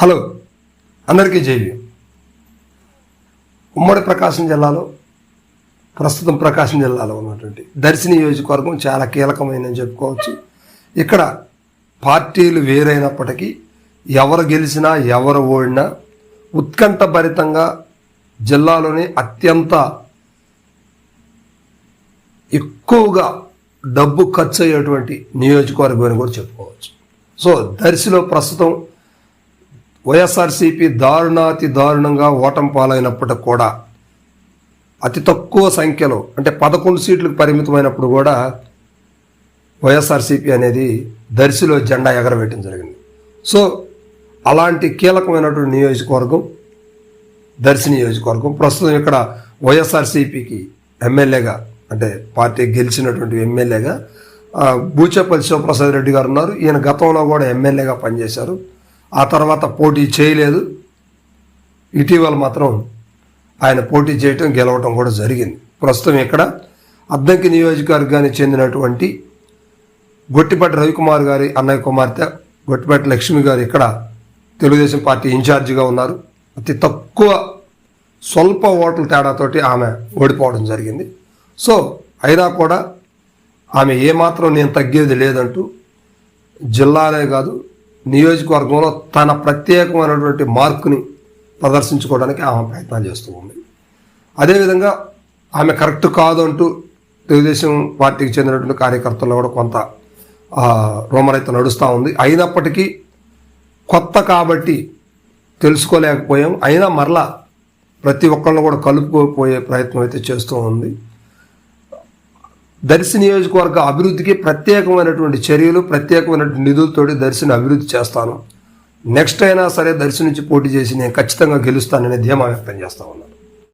Hello, అందరికీ జైవ్యం. ఉమ్మడి ప్రకాశం జిల్లాలో ప్రస్తుతం ప్రకాశం జిల్లాలో ఉన్నటువంటి దర్శి నియోజకవర్గం చాలా కీలకమైనని చెప్పుకోవచ్చు. ఇక్కడ పార్టీలు వేరైనప్పటికీ ఎవరు గెలిచినా ఎవరు ఓడినా ఉత్కంఠభరితంగా జిల్లాలోని అత్యంత ఎక్కువగా డబ్బు ఖర్చు అయ్యేటువంటి నియోజకవర్గం అని కూడా చెప్పుకోవచ్చు. సో దర్శిలో ప్రస్తుతం వైఎస్ఆర్సీపీ దారుణాతి దారుణంగా ఓటమి పాలైనప్పటికి కూడా అతి తక్కువ సంఖ్యలో అంటే 11 సీట్లకు పరిమితమైనప్పుడు కూడా వైఎస్ఆర్సీపీ అనేది దర్శిలో జెండా ఎగరవేయడం జరిగింది. సో అలాంటి కీలకమైనటువంటి నియోజకవర్గం దర్శి నియోజకవర్గం. ప్రస్తుతం ఇక్కడ వైఎస్ఆర్సీపీకి ఎమ్మెల్యేగా అంటే పార్టీ గెలిచినటువంటి ఎమ్మెల్యేగా బూచేపల్లి శివప్రసాద్ రెడ్డి గారు ఉన్నారు. ఈయన గతంలో కూడా ఎమ్మెల్యేగా పనిచేశారు. ఆ తర్వాత పోటీ చేయలేదు. ఇటీవల మాత్రం ఆయన పోటీ చేయటం గెలవటం కూడా జరిగింది. ప్రస్తుతం ఇక్కడ అద్దంకి నియోజకవర్గానికి చెందినటువంటి గొట్టిపాటి రవికుమార్ గారి అన్నయ్య కుమార్తె గొట్టిపాటి లక్ష్మి గారు ఇక్కడ తెలుగుదేశం పార్టీ ఇన్ఛార్జిగా ఉన్నారు. అతి తక్కువ స్వల్ప ఓట్ల తేడాతోటి ఆమె ఓడిపోవడం జరిగింది. సో అయినా కూడా ఆమె ఏమాత్రం నేను తగ్గేది లేదంటూ జిల్లాలే కాదు నియోజకవర్గంలో తన ప్రత్యేకమైనటువంటి మార్కుని ప్రదర్శించుకోవడానికి ఆమె ప్రయత్నం చేస్తూ ఉంది. అదేవిధంగా ఆమె కరెక్ట్ కాదు అంటూ తెలుగుదేశం పార్టీకి చెందినటువంటి కార్యకర్తల్లో కూడా కొంత రూమర్ అయితే నడుస్తూ ఉంది. అయినప్పటికీ కొత్త కాబట్టి తెలుసుకోలేకపోయాం. అయినా మరలా ప్రతి ఒక్కళ్ళని కూడా కలుపుకోపోయే ప్రయత్నం అయితే చేస్తూ ఉంది. దర్శి నియోజకవర్గ అభివృద్ధికి ప్రత్యేకమైనటువంటి చర్యలు ప్రత్యేకమైనటువంటి నిధులతోటి దర్శిని అభివృద్ధి చేస్తాను. నెక్స్ట్ అయినా సరే దర్శి నుంచి పోటీ చేసి నేను ఖచ్చితంగా గెలుస్తాననే ధీమా వ్యక్తం చేస్తూ ఉన్నాను.